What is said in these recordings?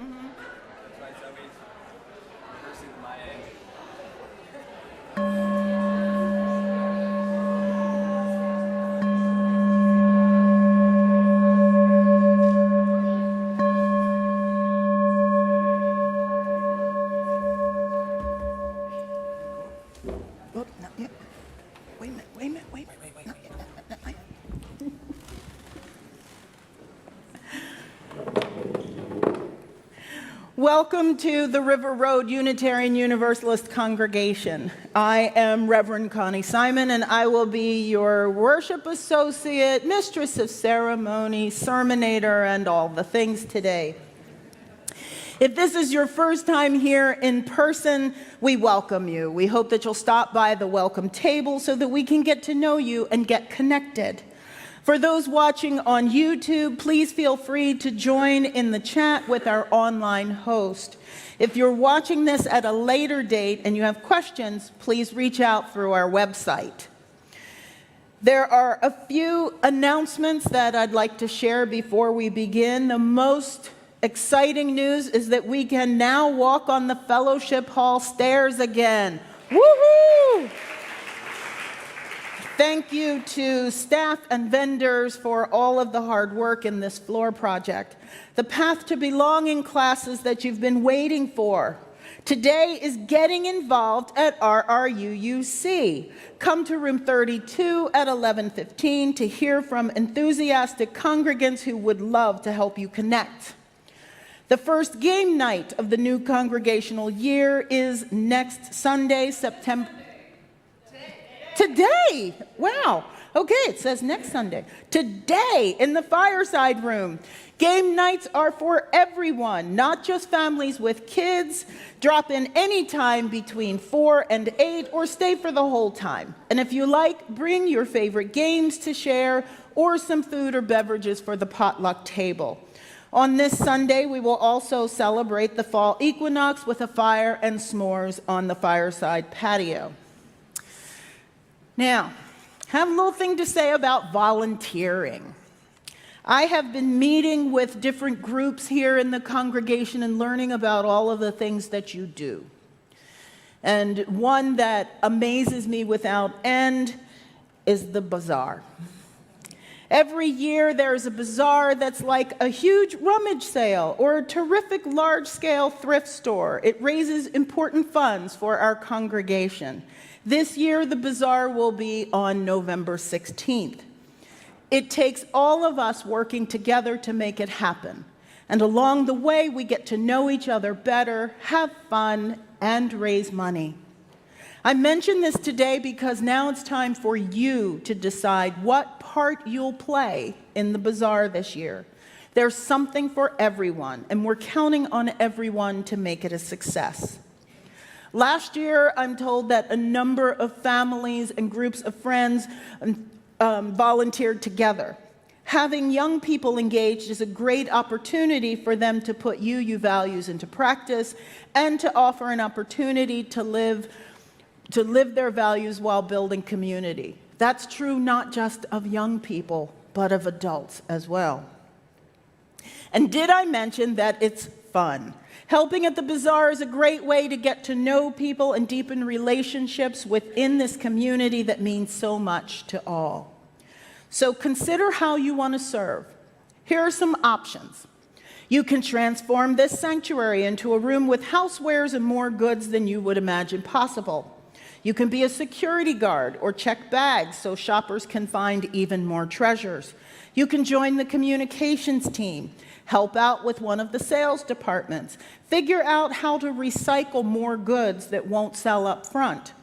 That's right, Zoe. Rehearsing with my age. Oh, not yet. Wait a minute, wait a minute, wait a minute. Wait. Not yet. Welcome to the River Road Unitarian Universalist Congregation. I am Reverend Connie Simon, and I will be your worship associate, mistress of ceremony, sermonator, and all the things today. If this is your first time here in person, we welcome you. We hope that you'll stop by the welcome table so that we can get to know you and get connected. For those watching on YouTube, please feel free to join in the chat with our online host. If you're watching this at a later date and you have questions, please reach out through our website. There are a few announcements that I'd like to share before we begin. The most exciting news is that we can now walk on the fellowship hall stairs again. Woohoo! Thank you to staff and vendors for all of the hard work in this floor project. The Path to Belonging classes that you've been waiting for. Today is getting involved at RRUUC. Come to room 32 at 11:15 to hear from enthusiastic congregants who would love to help you connect. The first game night of the new congregational year is next Sunday, September. Today! Wow. Okay, it says next Sunday. Today in the Fireside Room. Game nights are for everyone, not just families with kids. Drop in anytime between 4 and 8 or stay for the whole time. And if you like, bring your favorite games to share or some food or beverages for the potluck table. On this Sunday, we will also celebrate the fall equinox with a fire and s'mores on the fireside patio. Now, I have a little thing to say about volunteering. I have been meeting with different groups here in the congregation and learning about all of the things that you do. And one that amazes me without end is the bazaar. Every year there's a bazaar that's like a huge rummage sale or a terrific large-scale thrift store. It raises important funds for our congregation. This year the bazaar will be on November 16th. It takes all of us working together to make it happen. And along the way we get to know each other better, have fun, and raise money. I mention this today because now it's time for you to decide what part you'll play in the bazaar this year. There's something for everyone, and we're counting on everyone to make it a success. Last year, I'm told that a number of families and groups of friends volunteered together. Having young people engaged is a great opportunity for them to put UU values into practice and to offer an opportunity to live their values while building community. That's true not just of young people, but of adults as well. And did I mention that it's fun? Helping at the bazaar is a great way to get to know people and deepen relationships within this community that means so much to all. So consider how you want to serve. Here are some options. You can transform this sanctuary into a room with housewares and more goods than you would imagine possible. You can be a security guard or check bags so shoppers can find even more treasures. You can join the communications team, help out with one of the sales departments, figure out how to recycle more goods that won't sell up front,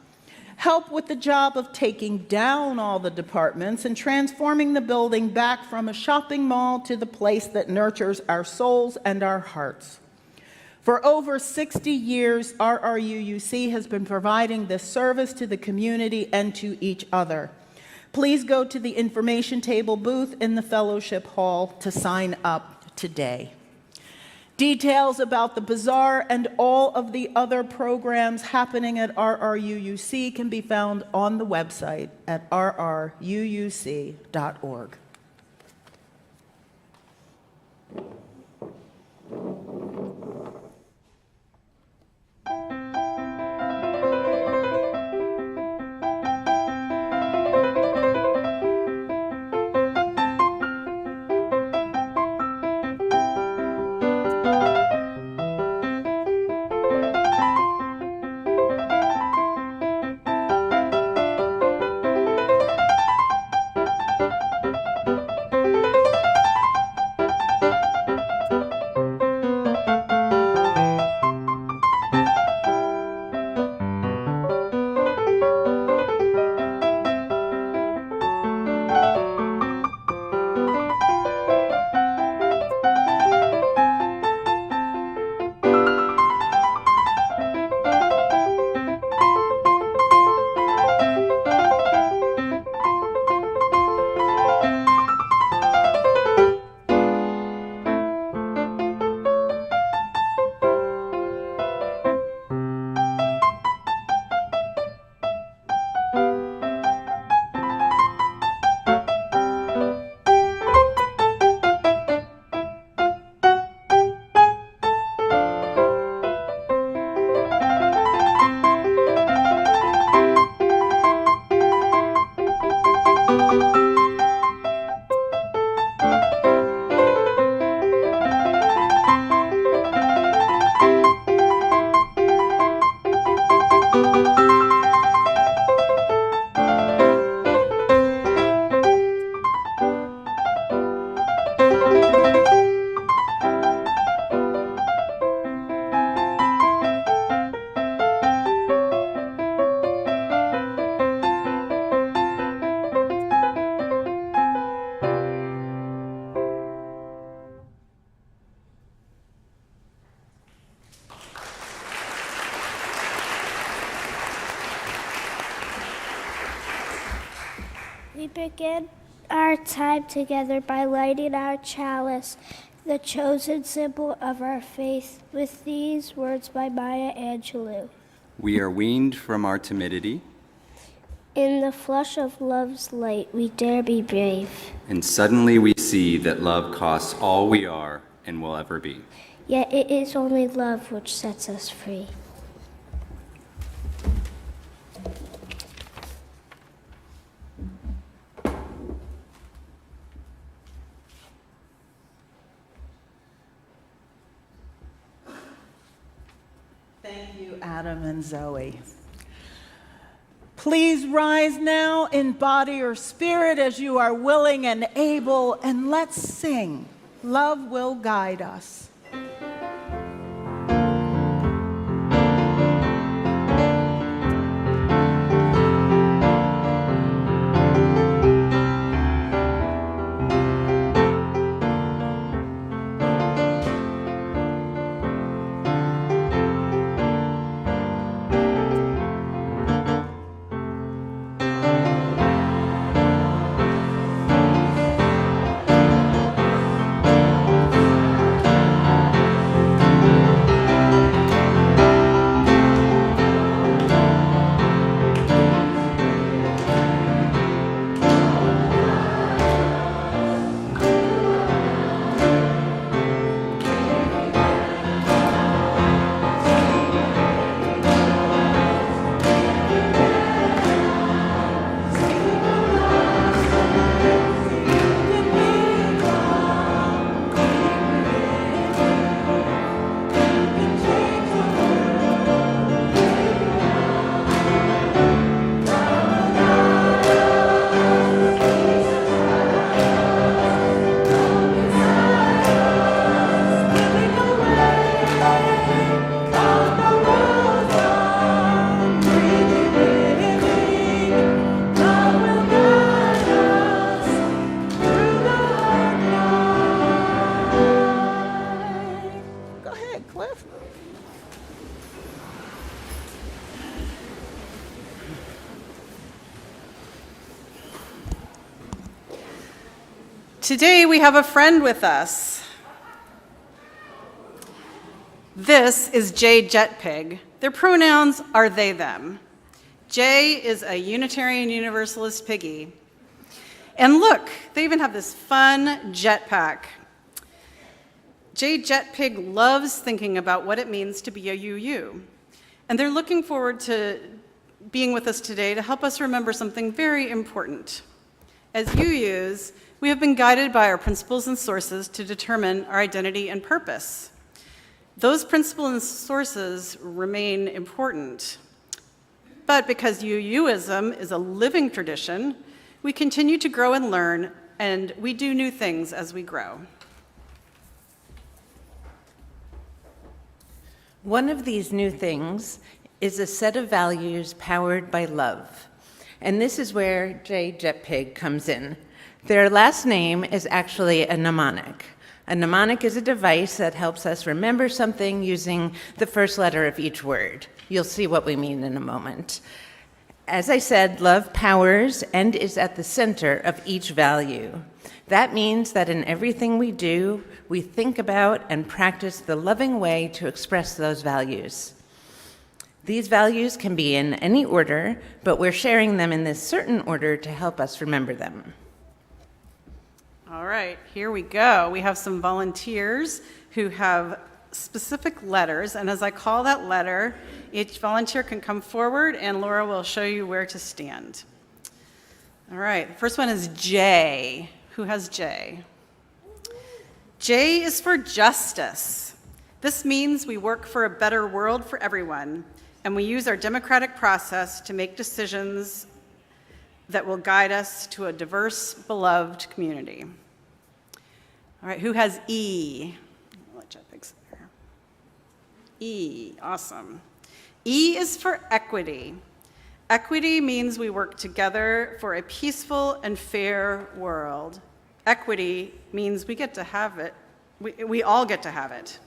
help with the job of taking down all the departments and transforming the building back from a shopping mall to the place that nurtures our souls and our hearts. For over 60 years, RRUUC has been providing this service to the community and to each other. Please go to the information table booth in the fellowship hall to sign up today. Details about the bazaar and all of the other programs happening at RRUUC can be found on the website at rruuc.org. begin our time together by lighting our chalice, the chosen symbol of our faith, with these words by Maya Angelou. We are weaned from our timidity, In the flush of love's light, we dare be brave. and suddenly we see that love costs all we are and will ever be. Yet it is only love which sets us free. Thank you, Adam and Zoe. Please rise now in body or spirit as you are willing and able, and let's sing. Love will guide us. Today we have a friend with us. This is Jay Jetpig. Their pronouns are they, them. Jay is a Unitarian Universalist piggy. And look, they even have this fun jetpack. Jay Jetpig loves thinking about what it means to be a UU. And they're looking forward to being with us today to help us remember something very important. As UUs, we have been guided by our principles and sources to determine our identity and purpose. Those principles and sources remain important. But because UUism is a living tradition, we continue to grow and learn, and we do new things as we grow. One of these new things is a set of values powered by love. And this is where Jay Jetpig comes in. Their last name is actually a mnemonic. A mnemonic is a device that helps us remember something using the first letter of each word. You'll see what we mean in a moment. As I said, love powers and is at the center of each value. That means that in everything we do, we think about and practice the loving way to express those values. These values can be in any order, but we're sharing them in this certain order to help us remember them. All right, here we go. We have some volunteers who have specific letters, and as I call that letter, each volunteer can come forward and Laura will show you where to stand. All right, the first one is J. Who has J? J is for justice. This means we work for a better world for everyone, and we use our democratic process to make decisions that will guide us to a diverse, beloved community. All right, who has E? I'll let Jeff fix it there. E, awesome. E is for equity. Equity means we work together for a peaceful and fair world. Equity means we get to have it. We all get to have it.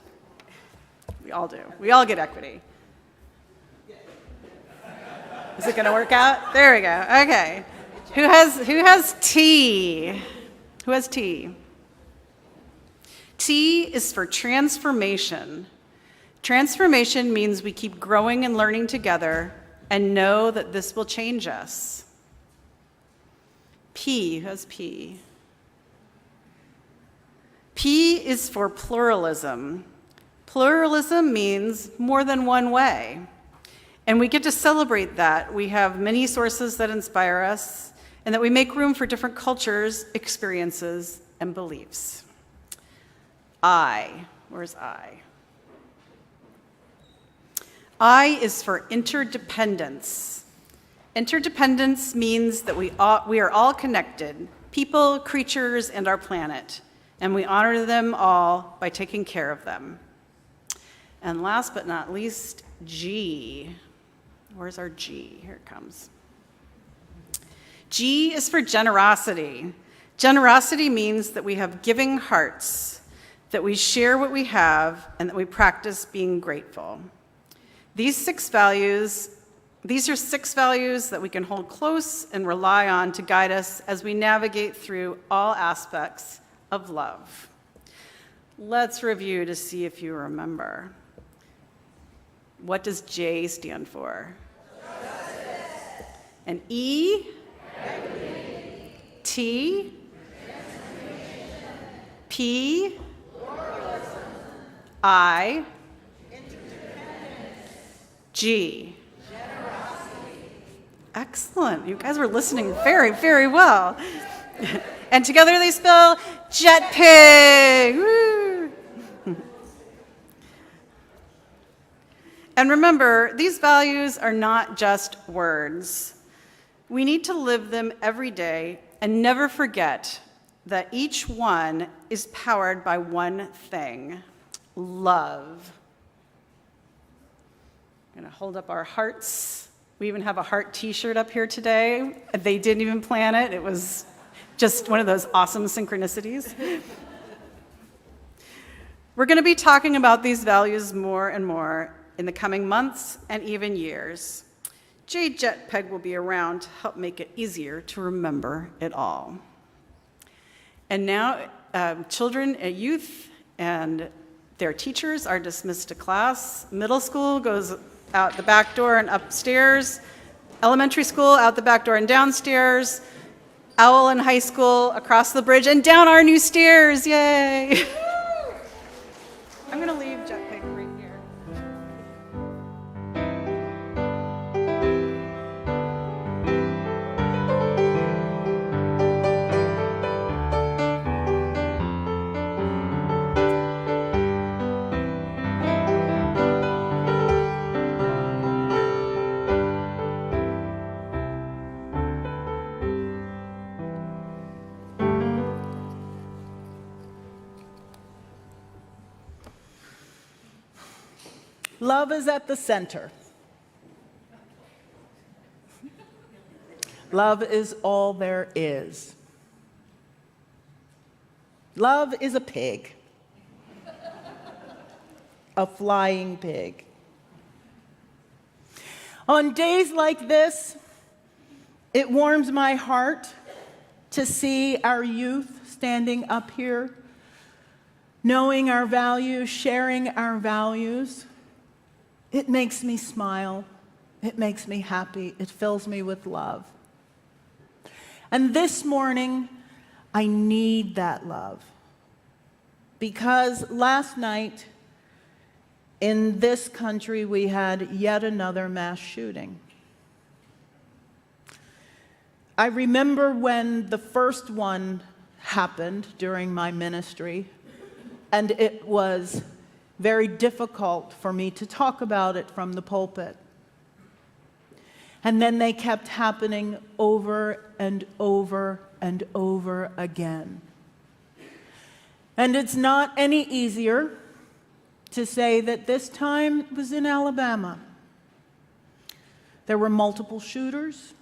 We all do. We all get equity. Is it going to work out? There we go. Okay. Who has T? Who has T? T is for transformation. Transformation means we keep growing and learning together and know that this will change us. P, who has P? P is for pluralism. Pluralism means more than one way. And we get to celebrate that. We have many sources that inspire us, and that we make room for different cultures, experiences, and beliefs. I, where's I? I is for interdependence. Interdependence means that we are all connected, people, creatures, and our planet, and we honor them all by taking care of them. And last but not least, G. Where's our G? Here it comes. G is for generosity. Generosity means that we have giving hearts, that we share what we have, and that we practice being grateful. These are 6 values that we can hold close and rely on to guide us as we navigate through all aspects of love. Let's review to see if you remember. What does J stand for? Justice. And E? Equity. T? P? Pluralism. I? G? Generosity. Excellent. You guys were listening very, very well. And together they spell jet pig. Woo. And remember, these values are not just words. We need to live them every day and never forget that each one is powered by one thing: love. I'm going to hold up our hearts. We even have a heart t-shirt up here today. They didn't even plan it. It was just one of those awesome synchronicities. We're going to be talking about these values more and more in the coming months and even years. Jay Jetpeg will be around to help make it easier to remember it all. And now, children and youth and their teachers are dismissed to class. Middle school goes out the back door and upstairs. Elementary school out the back door and downstairs. Owl and high school across the bridge and down our new stairs. Yay! I'm going to leave Jetpeg right here. Love is at the center. Love is all there is. Love is a pig. A flying pig. On days like this, it warms my heart to see our youth standing up here, knowing our values, sharing our values. It makes me smile. It makes me happy. It fills me with love. And this morning, I need that love. Because last night, in this country, we had yet another mass shooting. I remember when the first one happened during my ministry, and it was very difficult for me to talk about it from the pulpit. And then they kept happening over and over and over again. And it's not any easier to say that this time it was in Alabama. There were multiple shooters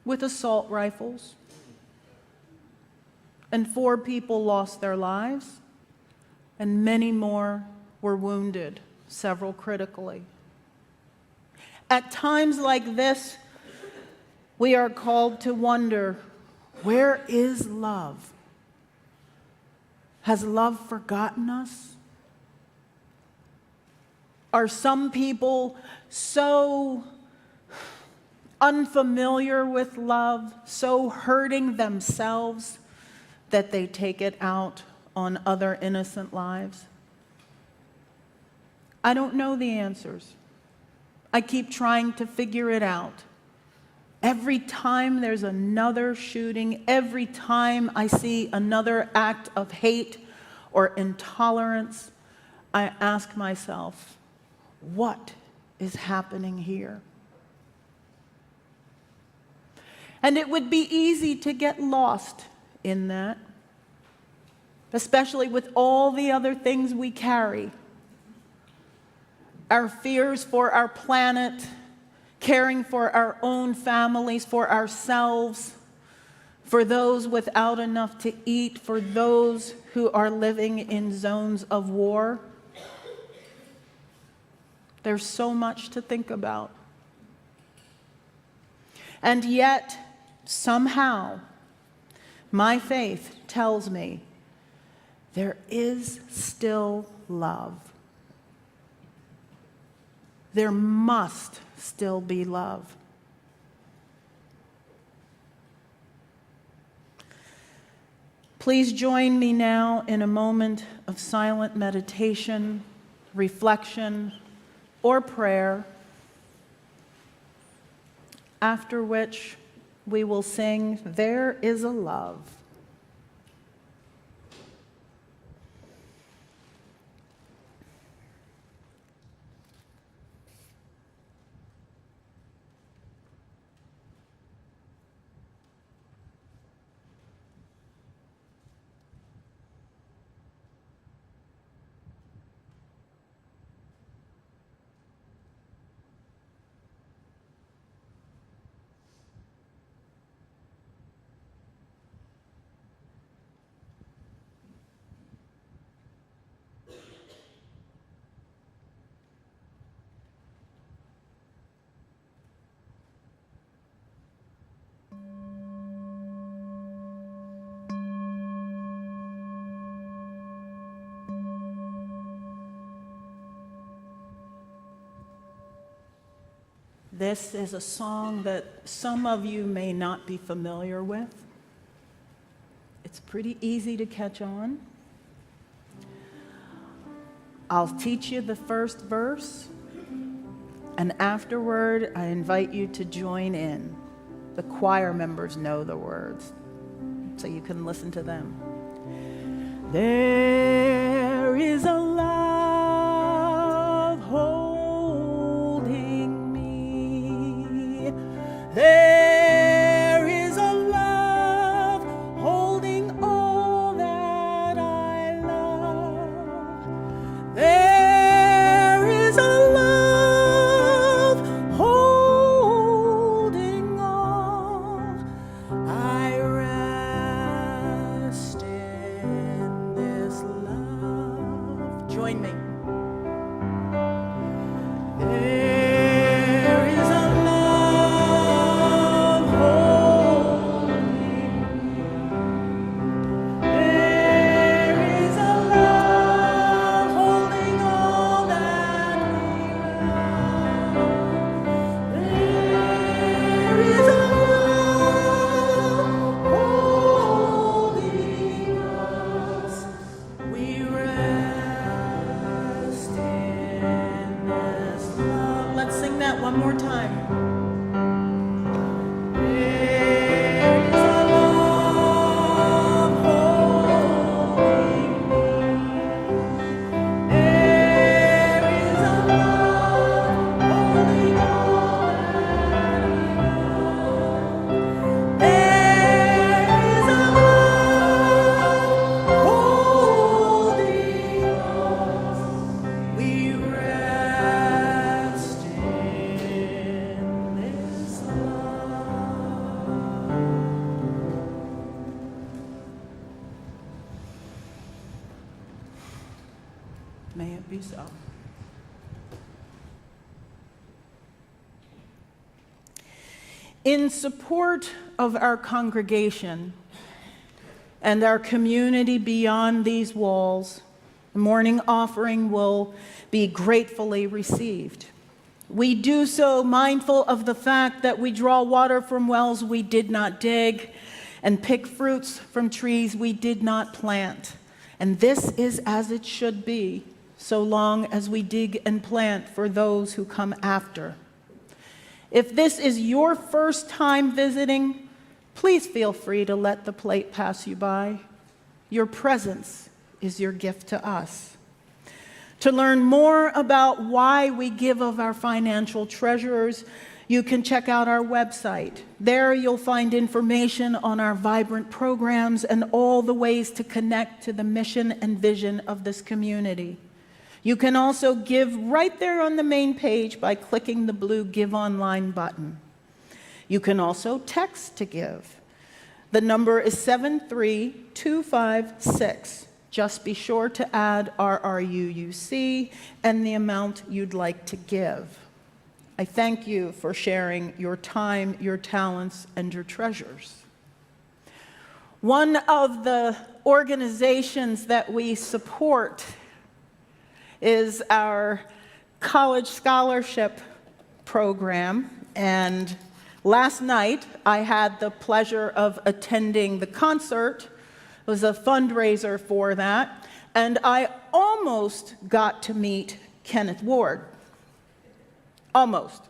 with assault rifles, and 4 people lost their lives, and many more were wounded, several critically. At times like this, we are called to wonder, where is love? Has love forgotten us? Are some people so unfamiliar with love, so hurting themselves that they take it out on other innocent lives? I don't know the answers. I keep trying to figure it out. Every time there's another shooting, every time I see another act of hate or intolerance, I ask myself, what is happening here? And it would be easy to get lost in that, especially with all the other things we carry. Our fears for our planet, caring for our own families, for ourselves, for those without enough to eat, for those who are living in zones of war. There's so much to think about. And yet, somehow, my faith tells me there is still love. There must still be love. Please join me now in a moment of silent meditation, reflection, or prayer, after which we will sing, "There is a Love." This is a song that some of you may not be familiar with. It's pretty easy to catch on. I'll teach you the first verse, and afterward, I invite you to join in. The choir members know the words, so you can listen to them. There is a love holding me. There is a love holding all that I love. There is a love holding all. I rest in this love. Join me. There is a love holding me. There is a love holding all that we love. There is a love holding us. We rest in this love. Let's sing that one more time. There is a love holding me. There is a love holding all that we love. There is a love holding us. We rest in this love. May it be so. In support of our congregation and our community beyond these walls, the morning offering will be gratefully received. We do so mindful of the fact that we draw water from wells we did not dig and pick fruits from trees we did not plant. And this is as it should be, so long as we dig and plant for those who come after. If this is your first time visiting, please feel free to let the plate pass you by. Your presence is your gift to us. To learn more about why we give of our financial treasures, you can check out our website. There you'll find information on our vibrant programs and all the ways to connect to the mission and vision of this community. You can also give right there on the main page by clicking the blue Give Online button. You can also text to give. The number is 73256. Just be sure to add RRUUC and the amount you'd like to give. I thank you for sharing your time, your talents, and your treasures. One of the organizations that we support is our college scholarship program. And last night, I had the pleasure of attending the concert. It was a fundraiser for that, and I almost got to meet Kenneth Ward. Almost.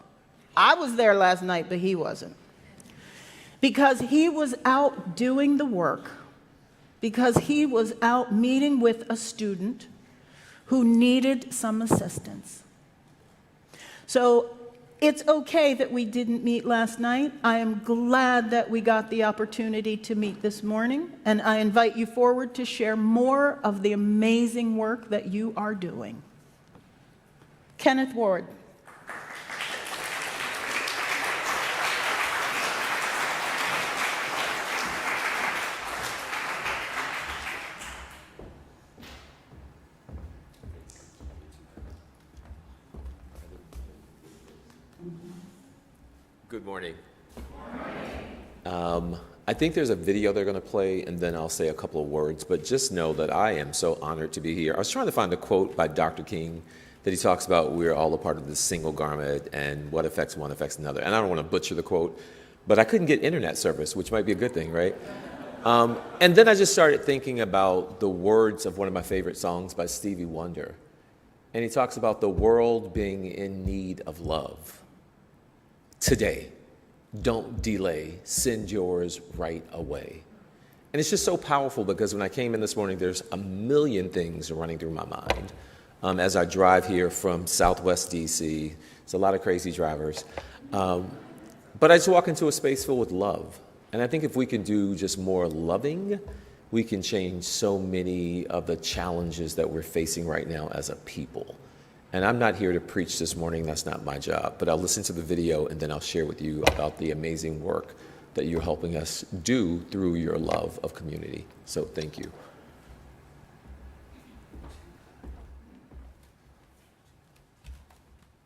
I was there last night, but he wasn't. Because he was out doing the work, because he was out meeting with a student who needed some assistance. So it's okay that we didn't meet last night. I am glad that we got the opportunity to meet this morning, and I invite you forward to share more of the amazing work that you are doing. Kenneth Ward. Good morning. I think there's a video they're going to play, and then I'll say a couple of words, but just know that I am so honored to be here. I was trying to find a quote by Dr. King that he talks about we're all a part of this single garment and what affects one affects another. And I don't want to butcher the quote, but I couldn't get internet service, which might be a good thing, right? And then I just started thinking about the words of one of my favorite songs by Stevie Wonder. And he talks about the world being in need of love. Today, don't delay, send yours right away. And it's just so powerful because when I came in this morning, there's a million things running through my mind. As I drive here from Southwest DC, it's a lot of crazy drivers. But I just walk into a space filled with love. And I think if we can do just more loving, we can change so many of the challenges that we're facing right now as a people. And I'm not here to preach this morning, that's not my job, but I'll listen to the video and then I'll share with you about the amazing work that you're helping us do through your love of community. So thank you.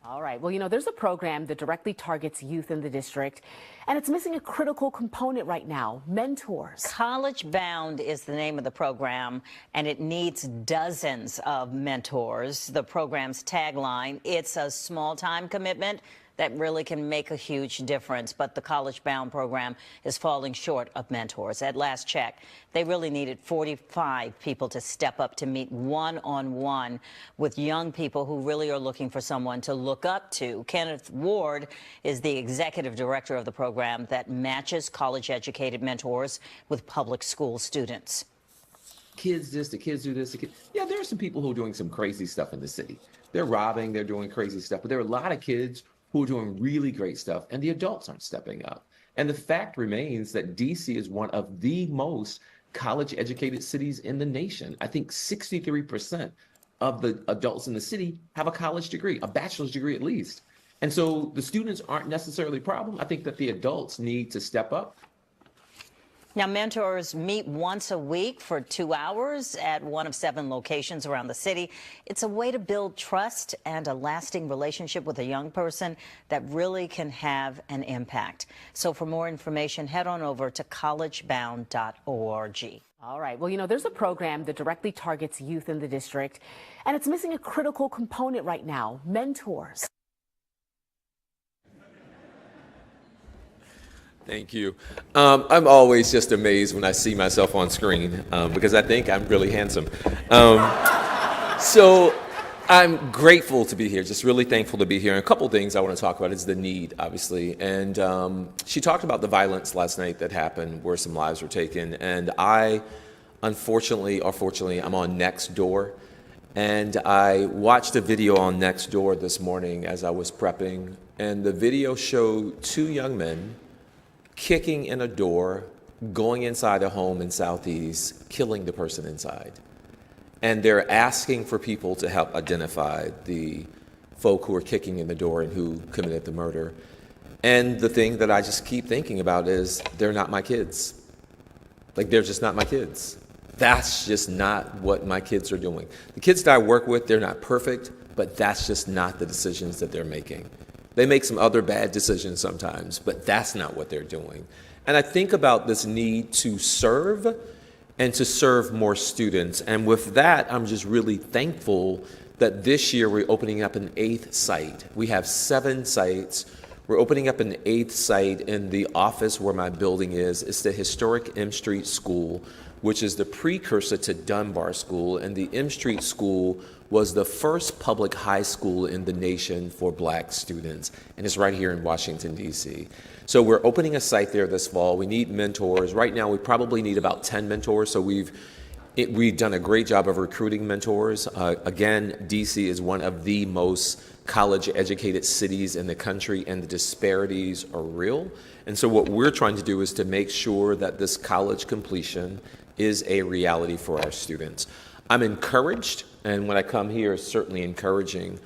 All right. Well, you know, there's a program that directly targets youth in the district, and it's missing a critical component right now, mentors. College Bound is the name of the program, and it needs dozens of mentors. The program's tagline, it's a small-time commitment that really can make a huge difference. But the College Bound program is falling short of mentors. At last check, they really needed 45 people to step up to meet one-on-one with young people who really are looking for someone to look up to. Kenneth Ward is the executive director of the program that matches college-educated mentors with public school students. Kids this, the kids do this. Yeah, there are some people who are doing some crazy stuff in the city. They're robbing, they're doing crazy stuff, but there are a lot of kids who are doing really great stuff, and the adults aren't stepping up. And the fact remains that DC is one of the most college-educated cities in the nation. I think 63% of the adults in the city have a college degree, a bachelor's degree at least. And so the students aren't necessarily a problem. I think that the adults need to step up. Now, mentors meet once a week for 2 hours at one of 7 locations around the city. It's a way to build trust and a lasting relationship with a young person that really can have an impact. So for more information, head on over to collegebound.org. All right. Well, there's a program that directly targets youth in the district, and it's missing a critical component right now: mentors. Thank you. I'm always just amazed when I see myself on screen because I think I'm really handsome. So I'm grateful to be here, just really thankful to be here. And a couple things I want to talk about is the need, obviously. And she talked about the violence last night that happened where some lives were taken. And I, unfortunately or fortunately, I'm on Nextdoor. And I watched a video on Nextdoor this morning as I was prepping. And the video showed 2 young men kicking in a door, going inside a home in Southeast, killing the person inside. And they're asking for people to help identify the folk who are kicking in the door and who committed the murder. And the thing that I just keep thinking about is they're not my kids. Like, they're just not my kids. That's just not what my kids are doing. The kids that I work with, they're not perfect, but that's just not the decisions that they're making. They make some other bad decisions sometimes, but that's not what they're doing. And I think about this need to serve and to serve more students. And with that, I'm just really thankful that this year we're opening up an 8th site. We have 7 sites. We're opening up an 8th site in the office where my building is. It's the historic M Street School, which is the precursor to Dunbar School. And the M Street School was the first public high school in the nation for Black students, and it's right here in Washington, D.C. So we're opening a site there this fall. We need mentors. Right now, we probably need about 10 mentors, so we've done a great job of recruiting mentors. Again, D.C. is one of the most college-educated cities in the country, and the disparities are real. And so what we're trying to do is to make sure that this college completion is a reality for our students. I'm encouraged, and when I come here, it's certainly encouraging.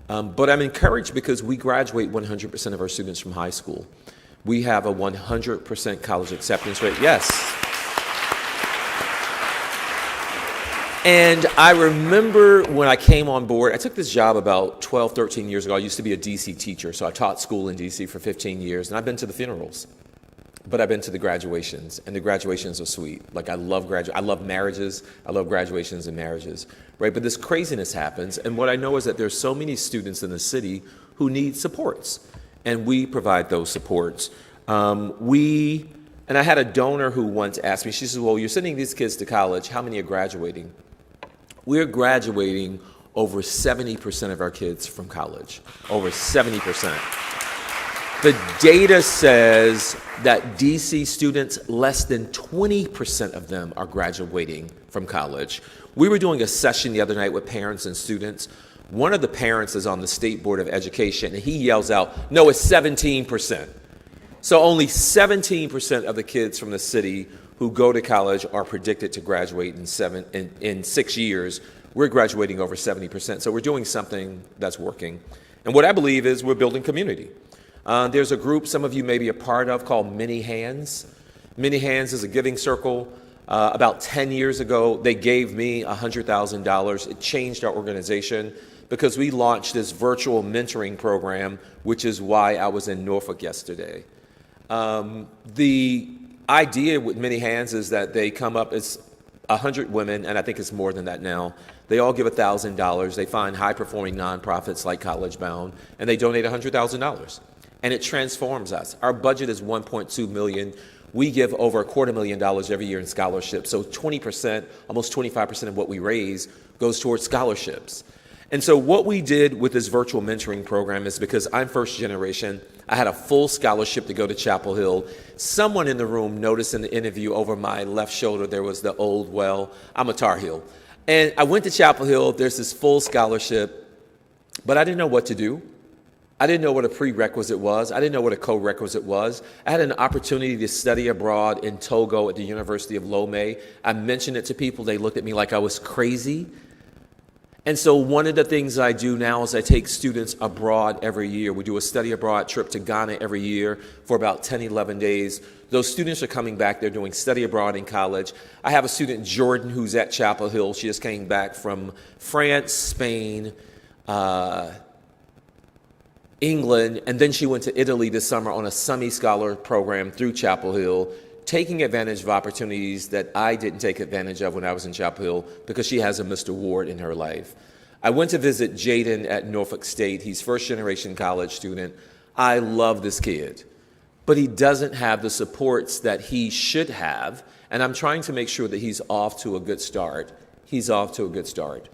But I'm encouraged because we graduate 100% of our students from high school. We have a 100% college acceptance rate. Yes. And I remember when I came on board, I took this job about 12, 13 years ago. I used to be a DC teacher, so I taught school in DC for 15 years, and I've been to the funerals. But I've been to the graduations, and the graduations are sweet. Like, I love marriages. I love graduations and marriages, right? But this craziness happens, and what I know is that there's so many students in the city who need supports, and we provide those supports. And I had a donor who once asked me, she says, well, you're sending these kids to college. How many are graduating? We're graduating over 70% of our kids from college, over 70%. The data says that DC students, less than 20% of them are graduating from college. We were doing a session the other night with parents and students. One of the parents is on the State Board of Education, and he yells out, no, it's 17%. So only 17% of the kids from the city who go to college are predicted to graduate in 6 years. We're graduating over 70%. So we're doing something that's working. And what I believe is we're building community. There's a group some of you may be a part of called Many Hands. Many Hands is a giving circle. About 10 years ago, they gave me $100,000. It changed our organization because we launched this virtual mentoring program, which is why I was in Norfolk yesterday. The idea with Many Hands is that they come up as 100 women, and I think it's more than that now. They all give $1,000. They find high-performing nonprofits like College Bound, and they donate $100,000. And it transforms us. Our budget is $1.2 million. We give over $250,000 every year in scholarships. So 20%, almost 25% of what we raise goes towards scholarships. And so what we did with this virtual mentoring program is, because I'm first generation, I had a full scholarship to go to Chapel Hill. Someone in the room noticed in the interview over my left shoulder there was the old well. I'm a Tar Heel. And I went to Chapel Hill. There's this full scholarship, but I didn't know what to do. I didn't know what a prerequisite was. I didn't know what a co-requisite was. I had an opportunity to study abroad in Togo at the University of Lomé. I mentioned it to people. They looked at me like I was crazy. And so one of the things I do now is I take students abroad every year. We do a study abroad trip to Ghana every year for about 10, 11 days. Those students are coming back. They're doing study abroad in college. I have a student, Jordan, who's at Chapel Hill. She just came back from France, Spain, England, and then she went to Italy this summer on a semi-scholar program through Chapel Hill, taking advantage of opportunities that I didn't take advantage of when I was in Chapel Hill because she has a Mr. Ward in her life. I went to visit Jaden at Norfolk State. He's first-generation college student. I love this kid, but he doesn't have the supports that he should have, and I'm trying to make sure that he's off to a good start. He's off to a good start.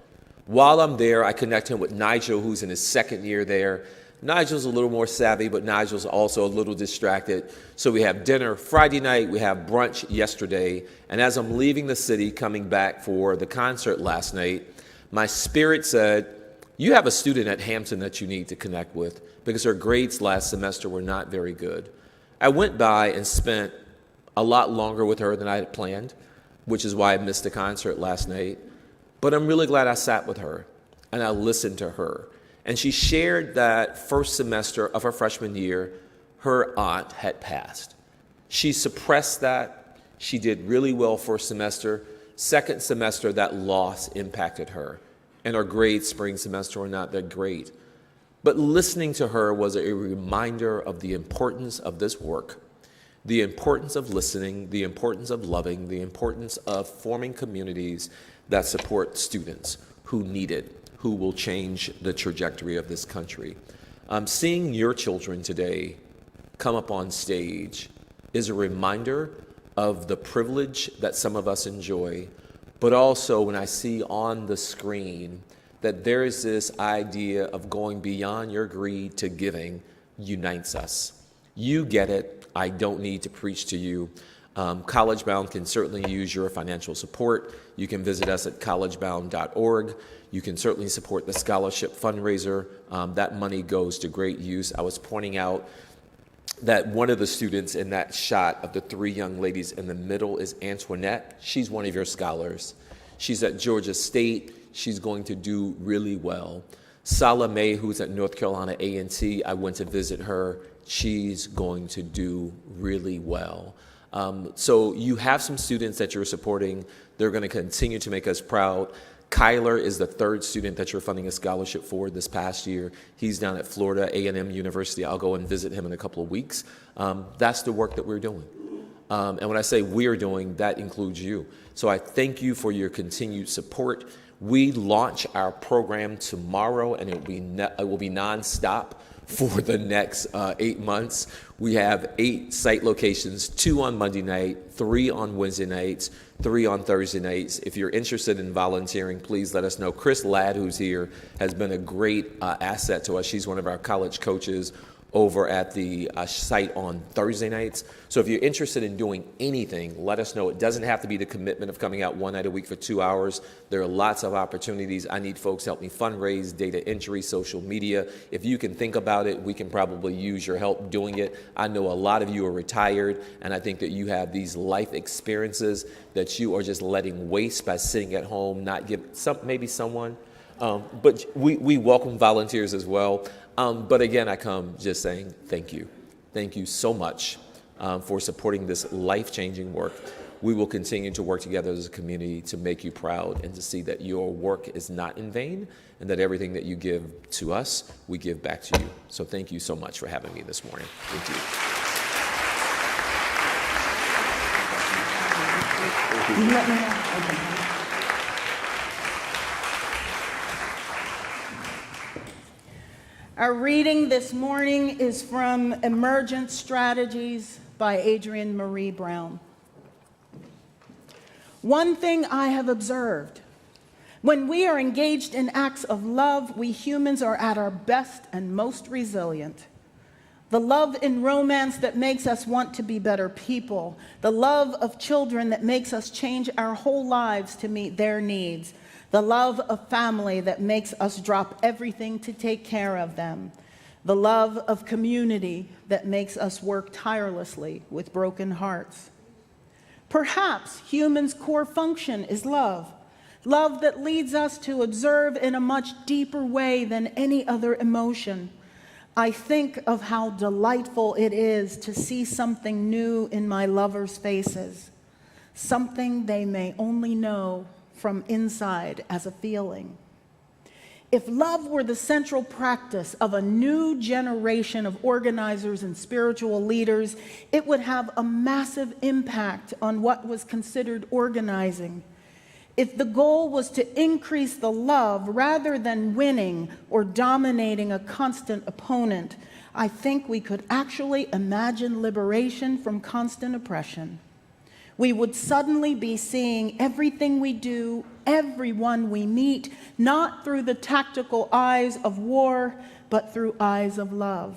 While I'm there, I connect him with Nigel, who's in his second year there. Nigel's a little more savvy, but Nigel's also a little distracted. So we have dinner Friday night, we have brunch yesterday, and as I'm leaving the city, coming back for the concert last night, my spirit said, you have a student at Hampton that you need to connect with because her grades last semester were not very good. I went by and spent a lot longer with her than I had planned, which is why I missed the concert last night. But I'm really glad I sat with her and I listened to her. And she shared that first semester of her freshman year, her aunt had passed. She suppressed that. She did really well first semester. Second semester, that loss impacted her. And her grades spring semester were not that great. But listening to her was a reminder of the importance of this work, the importance of listening, the importance of loving, the importance of forming communities that support students who need it, who will change the trajectory of this country. Seeing your children today come up on stage is a reminder of the privilege that some of us enjoy, but also when I see on the screen that there is this idea of going beyond your greed to giving unites us. You get it. I don't need to preach to you. CollegeBound can certainly use your financial support. You can visit us at collegebound.org. You can certainly support the scholarship fundraiser. That money goes to great use. I was pointing out that one of the students in that shot of the three young ladies in the middle is Antoinette. She's one of your scholars. She's at Georgia State. She's going to do really well. Salome, who's at North Carolina A&T, I went to visit her. She's going to do really well. So you have some students that you're supporting. They're going to continue to make us proud. Kyler is the third student that you're funding a scholarship for this past year. He's down at Florida A&M University. I'll go and visit him in a couple of weeks. That's the work that we're doing. And when I say we're doing, that includes you. So I thank you for your continued support. We launch our program tomorrow, and it will be nonstop for the next 8 months. We have 8 site locations, 2 on Monday night, 3 on Wednesday nights, 3 on Thursday nights. If you're interested in volunteering, please let us know. Chris Ladd, who's here, has been a great asset to us. She's one of our college coaches over at the site on Thursday nights. So if you're interested in doing anything, let us know. It doesn't have to be the commitment of coming out one night a week for 2 hours. There are lots of opportunities. I need folks to help me fundraise, data entry, social media. If you can think about it, we can probably use your help doing it. I know a lot of you are retired, and I think that you have these life experiences that you are just letting waste by sitting at home, not give maybe someone. But we welcome volunteers as well. But again, I come just saying thank you. Thank you so much for supporting this life-changing work. We will continue to work together as a community to make you proud and to see that your work is not in vain and that everything that you give to us, we give back to you. So thank you so much for having me this morning. Thank you. Our reading this morning is from Emergent Strategies by Adrienne Marie Brown. One thing I have observed: when we are engaged in acts of love, we humans are at our best and most resilient. The love in romance that makes us want to be better people, the love of children that makes us change our whole lives to meet their needs, the love of family that makes us drop everything to take care of them, the love of community that makes us work tirelessly with broken hearts. Perhaps humans' core function is love, love that leads us to observe in a much deeper way than any other emotion. I think of how delightful it is to see something new in my lovers' faces, something they may only know from inside as a feeling. If love were the central practice of a new generation of organizers and spiritual leaders, it would have a massive impact on what was considered organizing. If the goal was to increase the love rather than winning or dominating a constant opponent, I think we could actually imagine liberation from constant oppression. We would suddenly be seeing everything we do, everyone we meet, not through the tactical eyes of war, but through eyes of love.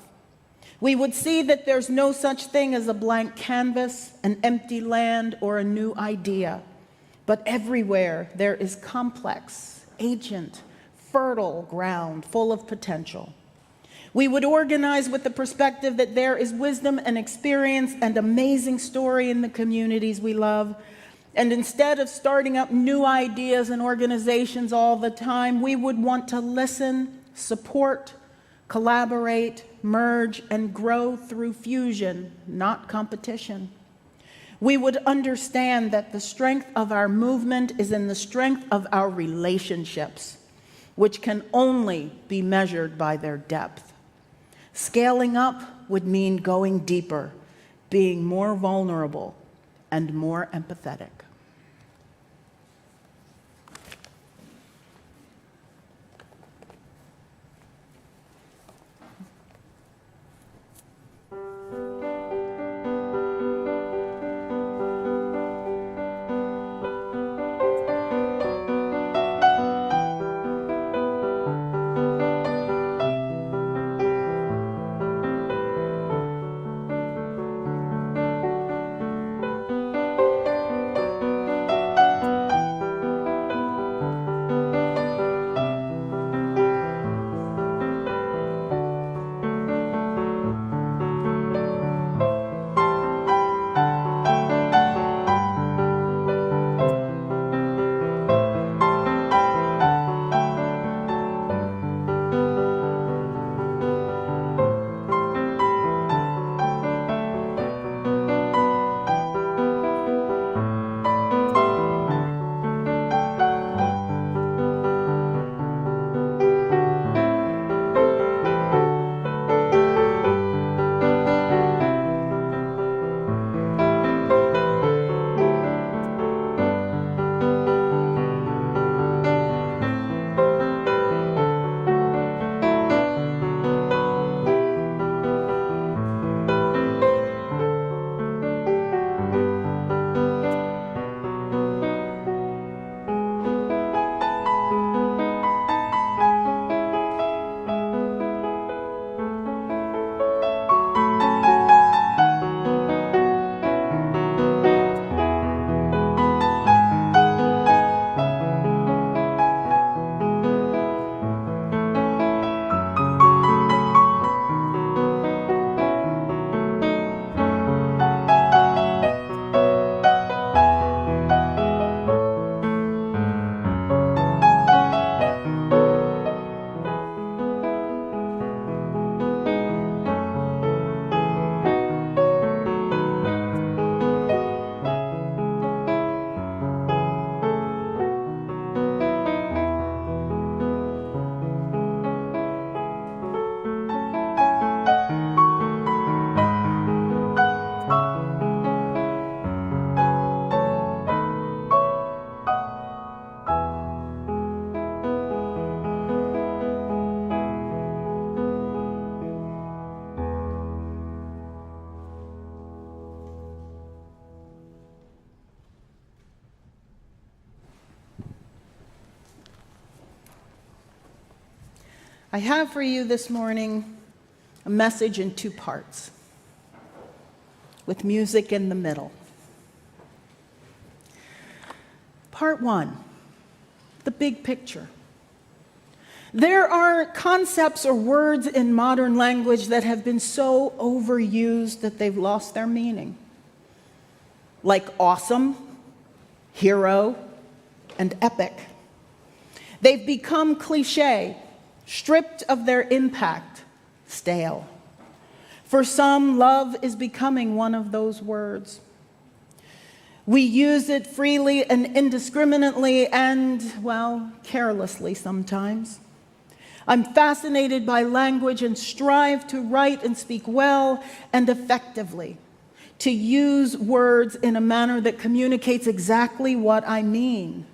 We would see that there's no such thing as a blank canvas, an empty land, or a new idea. But everywhere there is complex, ancient, fertile ground full of potential. We would organize with the perspective that there is wisdom and experience and amazing story in the communities we love. And instead of starting up new ideas and organizations all the time, we would want to listen, support, collaborate, merge, and grow through fusion, not competition. We would understand that the strength of our movement is in the strength of our relationships, which can only be measured by their depth. Scaling up would mean going deeper, being more vulnerable, and more empathetic. I have for you this morning a message in two parts, with music in the middle. Part one, the big picture. There are concepts or words in modern language that have been so overused that they've lost their meaning, like awesome, hero, and epic. They've become cliche, stripped of their impact, stale. For some, love is becoming one of those words. We use it freely and indiscriminately and, well, carelessly sometimes. I'm fascinated by language and strive to write and speak well and effectively, to use words in a manner that communicates exactly what I mean.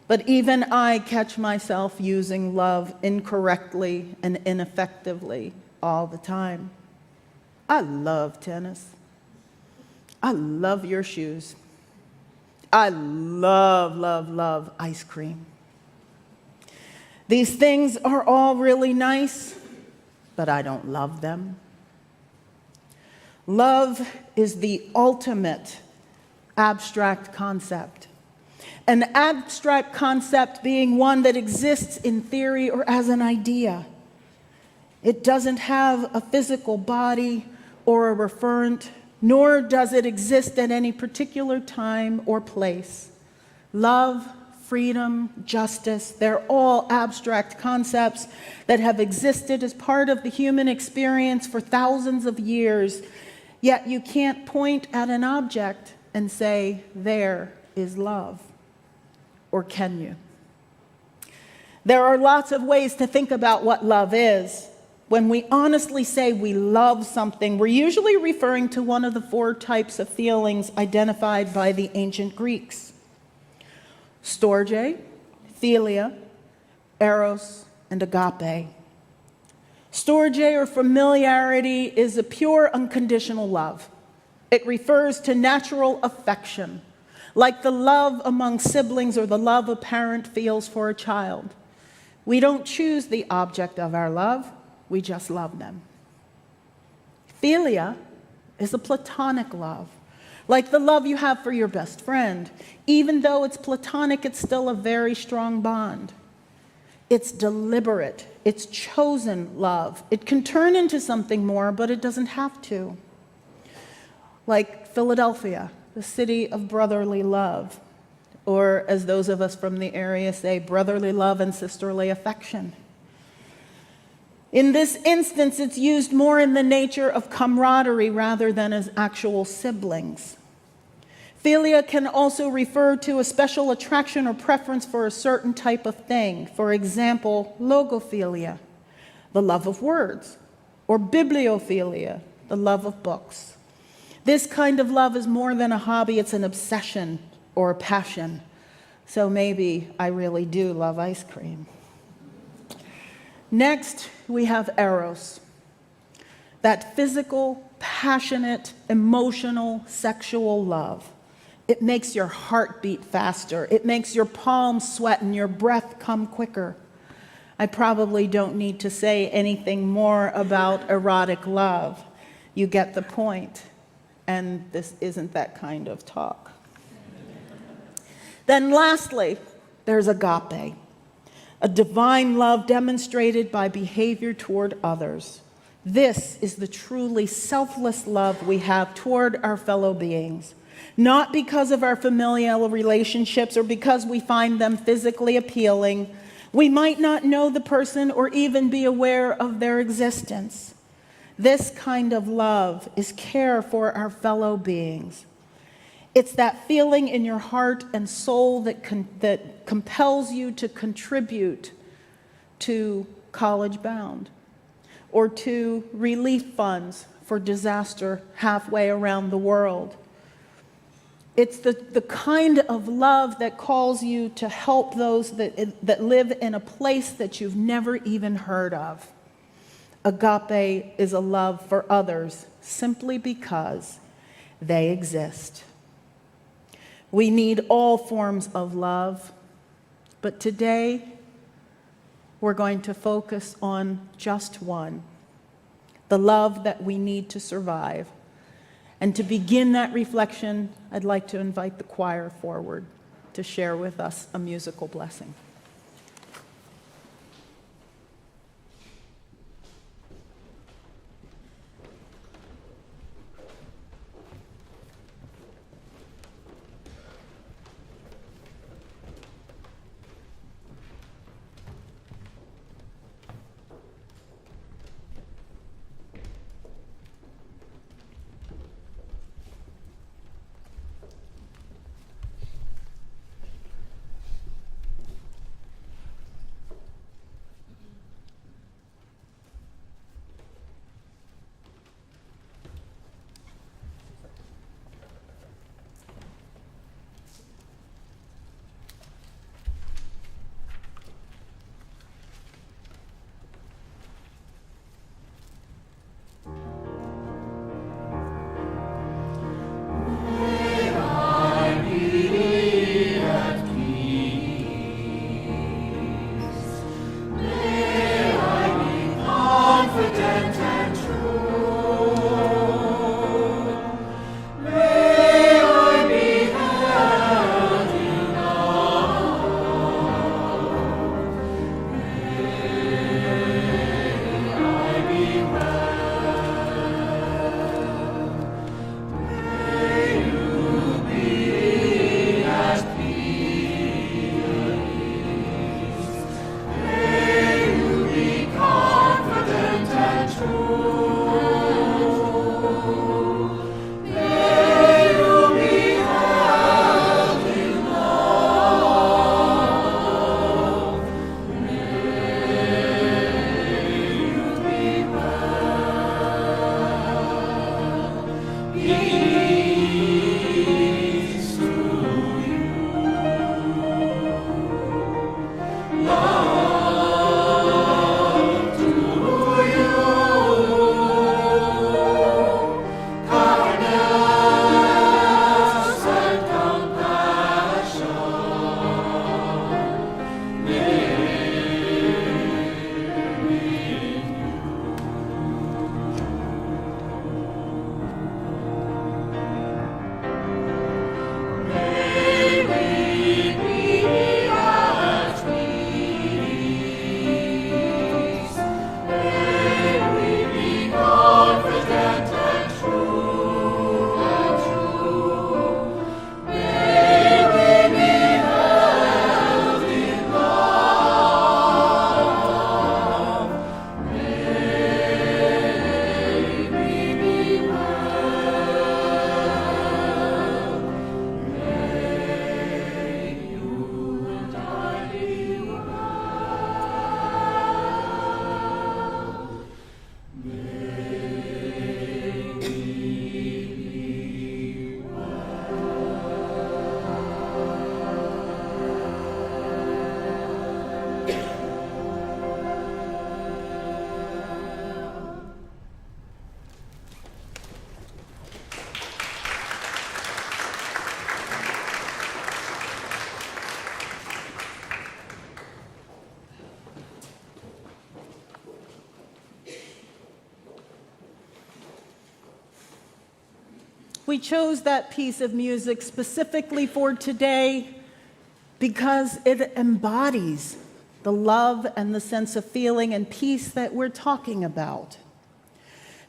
But even I catch myself using love incorrectly and ineffectively all the time. I love tennis. I love your shoes. I love, love, love ice cream. These things are all really nice, but I don't love them. Love is the ultimate abstract concept. An abstract concept being one that exists in theory or as an idea. It doesn't have a physical body or a referent, nor does it exist at any particular time or place. Love, freedom, justice, they're all abstract concepts that have existed as part of the human experience for thousands of years, yet you can't point at an object and say, there is love. Or can you? There are lots of ways to think about what love is. When we honestly say we love something, we're usually referring to one of the 4 types of feelings identified by the ancient Greeks: storge, philia, eros, and agape. Storge, or familiarity, is a pure unconditional love. It refers to natural affection, like the love among siblings or the love a parent feels for a child. We don't choose the object of our love. We just love them. Philia is a platonic love, like the love you have for your best friend. Even though it's platonic, it's still a very strong bond. It's deliberate. It's chosen love. It can turn into something more, but it doesn't have to. Like Philadelphia, the city of brotherly love, or as those of us from the area say, brotherly love and sisterly affection. In this instance, it's used more in the nature of camaraderie rather than as actual siblings. Philia can also refer to a special attraction or preference for a certain type of thing. For example, logophilia, the love of words, or bibliophilia, the love of books. This kind of love is more than a hobby, it's an obsession or a passion. So maybe I really do love ice cream. Next, we have eros, that physical, passionate, emotional, sexual love. It makes your heart beat faster. It makes your palms sweat and your breath come quicker. I probably don't need to say anything more about erotic love. You get the point. And this isn't that kind of talk. Then lastly, there's agape, a divine love demonstrated by behavior toward others. This is the truly selfless love we have toward our fellow beings, not because of our familial relationships or because we find them physically appealing. We might not know the person or even be aware of their existence. This kind of love is care for our fellow beings. It's that feeling in your heart and soul that compels you to contribute to College Bound or to relief funds for disaster halfway around the world. It's the kind of love that calls you to help those that live in a place that you've never even heard of. Agape is a love for others simply because they exist. We need all forms of love, but today we're going to focus on just one, the love that we need to survive. And to begin that reflection, I'd like to invite the choir forward to share with us a musical blessing. we chose that piece of music specifically for today because it embodies the love and the sense of feeling and peace that we're talking about.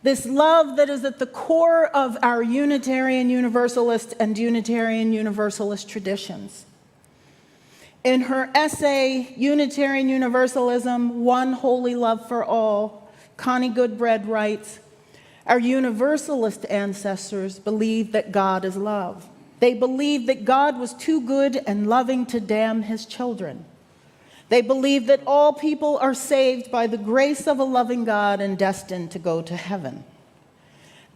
This love that is at the core of our Unitarian Universalist and Unitarian Universalist traditions. In her essay, Unitarian Universalism, One Holy Love for All, Connie Goodbread writes, our Universalist ancestors believed that God is love. They believed that God was too good and loving to damn his children. They believe that all people are saved by the grace of a loving God and destined to go to heaven.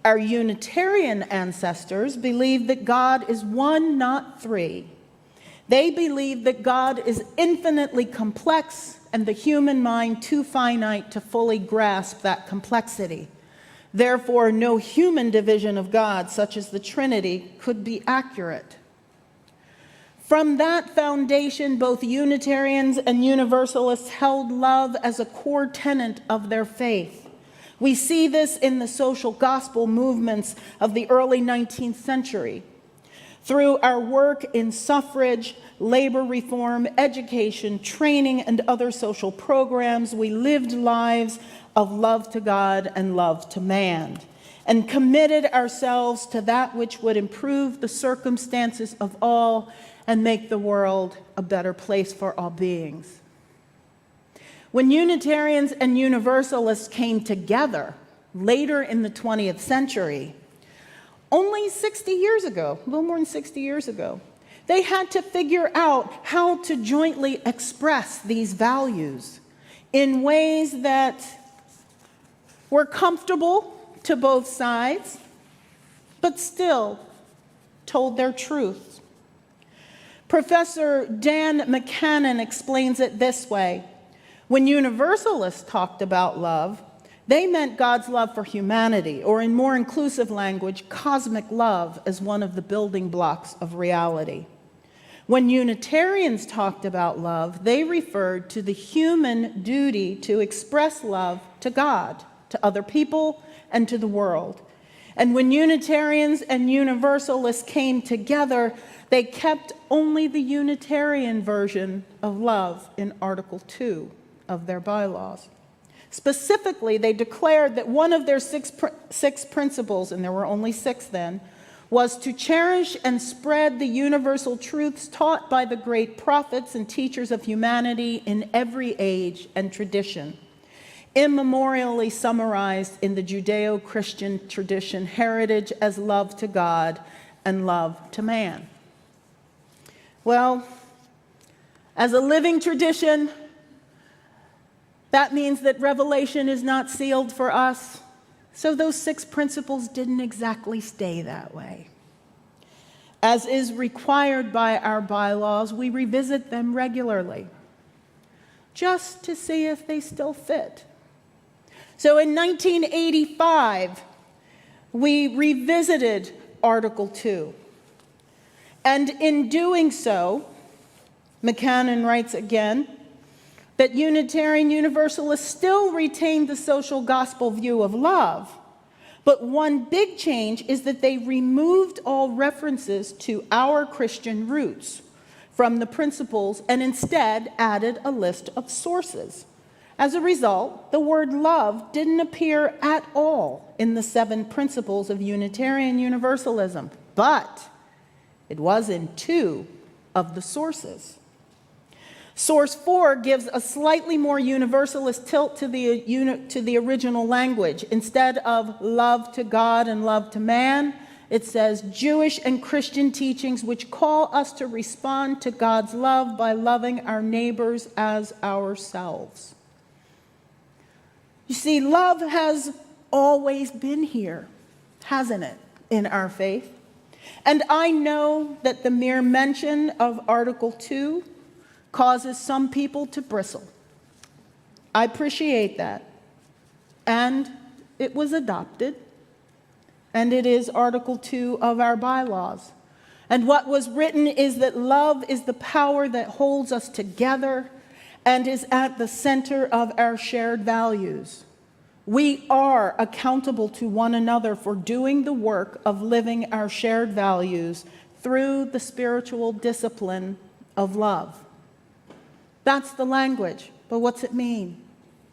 Our Unitarian ancestors believe that God is one, not three. They believe that God is infinitely complex and the human mind too finite to fully grasp that complexity. Therefore, no human division of God, such as the Trinity, could be accurate. From that foundation, both Unitarians and Universalists held love as a core tenet of their faith. We see this in the social gospel movements of the early 19th century. Through our work in suffrage, labor reform, education, training, and other social programs, we lived lives of love to God and love to man, and committed ourselves to that which would improve the circumstances of all and make the world a better place for all beings. When Unitarians and Universalists came together later in the 20th century, only 60 years ago, a little more than 60 years ago, they had to figure out how to jointly express these values in ways that were comfortable to both sides, but still told their truths. Professor Dan McCannon explains it this way. When Universalists talked about love, they meant God's love for humanity, or in more inclusive language, cosmic love as one of the building blocks of reality. When Unitarians talked about love, they referred to the human duty to express love to God, to other people, and to the world. And when Unitarians and Universalists came together, they kept only the Unitarian version of love in Article 2 of their bylaws. Specifically, they declared that one of their six principles, and there were only 6 then, was to cherish and spread the universal truths taught by the great prophets and teachers of humanity in every age and tradition, immemorially summarized in the Judeo-Christian tradition heritage as love to God and love to man. Well, as a living tradition, that means that revelation is not sealed for us. So those 6 principles didn't exactly stay that way. As is required by our bylaws, we revisit them regularly, just to see if they still fit. So in 1985, we revisited Article 2. And in doing so, McCannon writes again, that Unitarian Universalists still retain the social gospel view of love, but one big change is that they removed all references to our Christian roots from the principles and instead added a list of sources. As a result, the word love didn't appear at all in the 7 principles of Unitarian Universalism, but it was in 2 of the sources. Source 4 gives a slightly more universalist tilt to the original language. Instead of love to God and love to man, it says Jewish and Christian teachings which call us to respond to God's love by loving our neighbors as ourselves. You see, love has always been here, hasn't it, in our faith? And I know that the mere mention of Article 2 causes some people to bristle. I appreciate that. And it was adopted, and it is Article 2 of our bylaws. And what was written is that love is the power that holds us together and is at the center of our shared values. We are accountable to one another for doing the work of living our shared values through the spiritual discipline of love. That's the language, but what's it mean?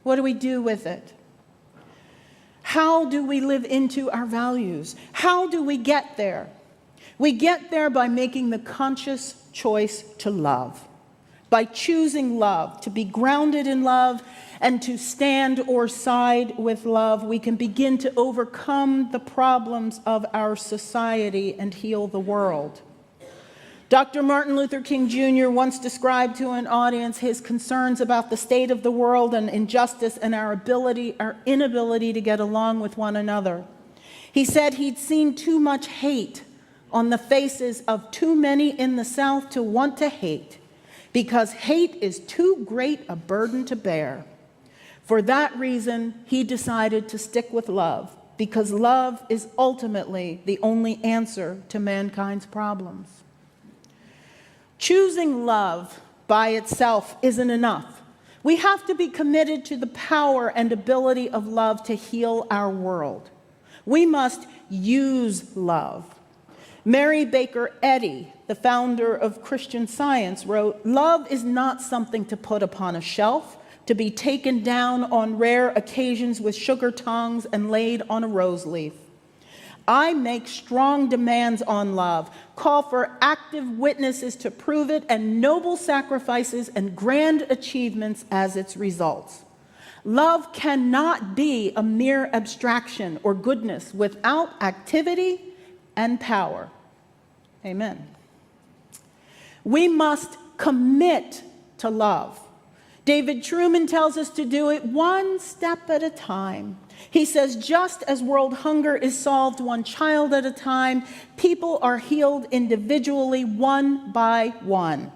What do we do with it? How do we live into our values? How do we get there? We get there by making the conscious choice to love, by choosing love, to be grounded in love, and to stand or side with love. We can begin to overcome the problems of our society and heal the world. Dr. Martin Luther King Jr. once described to an audience his concerns about the state of the world and injustice and our inability to get along with one another. He said he'd seen too much hate on the faces of too many in the South to want to hate, because hate is too great a burden to bear. For that reason, he decided to stick with love, because love is ultimately the only answer to mankind's problems. Choosing love by itself isn't enough. We have to be committed to the power and ability of love to heal our world. We must use love. Mary Baker Eddy, the founder of Christian Science, wrote, "Love is not something to put upon a shelf, to be taken down on rare occasions with sugar tongs and laid on a rose leaf. I make strong demands on love, call for active witnesses to prove it, and noble sacrifices and grand achievements as its results. Love cannot be a mere abstraction or goodness without activity and power." Amen. We must commit to love. David Truman tells us to do it one step at a time. He says, just as world hunger is solved one child at a time, people are healed individually, one by one.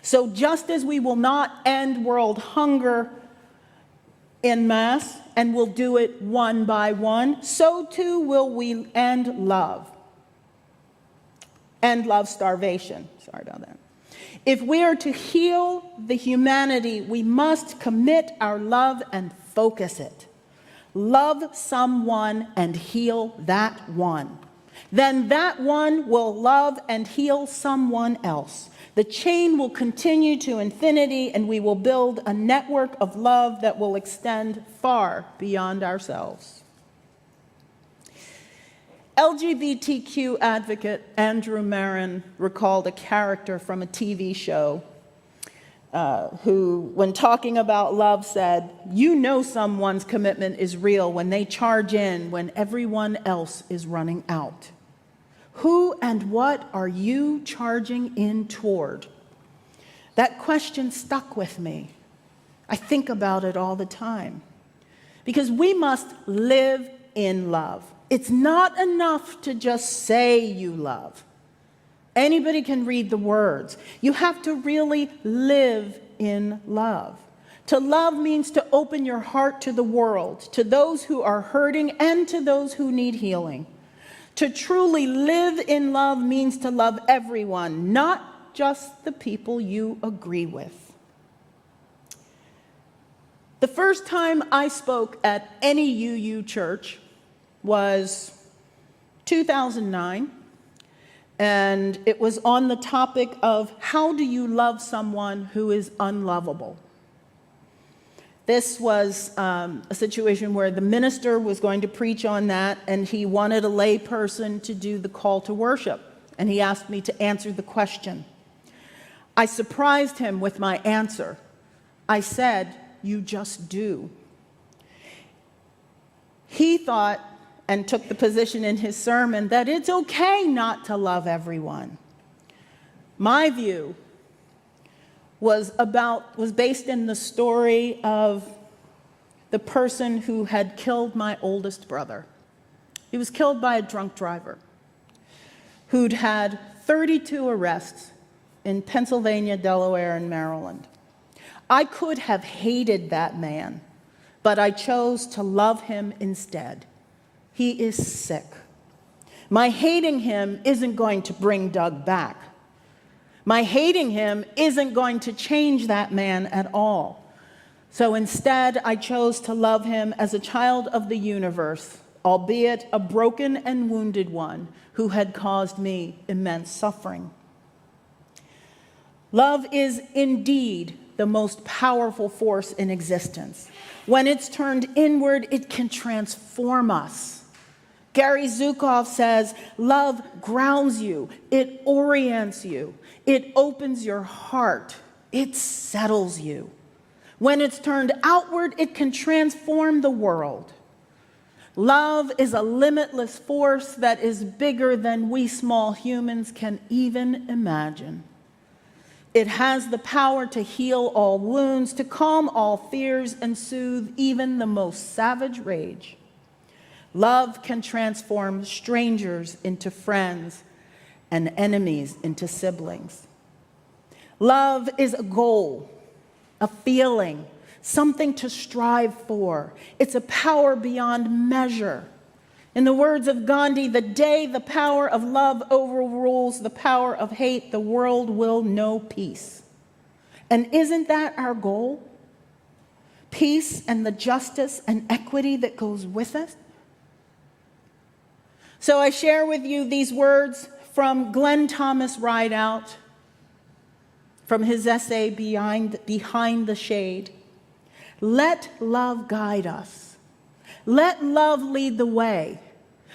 So just as we will not end world hunger en masse, and will do it one by one, so too will we end love. End love starvation. Sorry about that. If we are to heal the humanity, we must commit our love and focus it. Love someone and heal that one. Then that one will love and heal someone else. The chain will continue to infinity, and we will build a network of love that will extend far beyond ourselves. LGBTQ advocate Andrew Marin recalled a character from a TV show who, when talking about love, said, "You know someone's commitment is real when they charge in when everyone else is running out." Who and what are you charging in toward? That question stuck with me. I think about it all the time. Because we must live in love. It's not enough to just say you love. Anybody can read the words. You have to really live in love. To love means to open your heart to the world, to those who are hurting and to those who need healing. To truly live in love means to love everyone, not just the people you agree with. The first time I spoke at any UU church was 2009, and it was on the topic of how do you love someone who is unlovable? This was a situation where the minister was going to preach on that, and he wanted a lay person to do the call to worship, and he asked me to answer the question. I surprised him with my answer. I said, "You just do." He thought, and took the position in his sermon, that it's okay not to love everyone. My view was based in the story of the person who had killed my oldest brother. He was killed by a drunk driver who'd had 32 arrests in Pennsylvania, Delaware, and Maryland. I could have hated that man, but I chose to love him instead. He is sick. My hating him isn't going to bring Doug back. My hating him isn't going to change that man at all. So instead, I chose to love him as a child of the universe, albeit a broken and wounded one who had caused me immense suffering. Love is indeed the most powerful force in existence. When it's turned inward, it can transform us. Gary Zukav says, love grounds you, it orients you, it opens your heart, it settles you. When it's turned outward, it can transform the world. Love is a limitless force that is bigger than we small humans can even imagine. It has the power to heal all wounds, to calm all fears, and soothe even the most savage rage. Love can transform strangers into friends and enemies into siblings. Love is a goal, a feeling, something to strive for. It's a power beyond measure. In the words of Gandhi, the day the power of love overrules the power of hate, the world will know peace. And isn't that our goal? Peace and the justice and equity that goes with it? So I share with you these words from Glenn Thomas Rideout, from his essay, Behind the Shade. Let love guide us. Let love lead the way.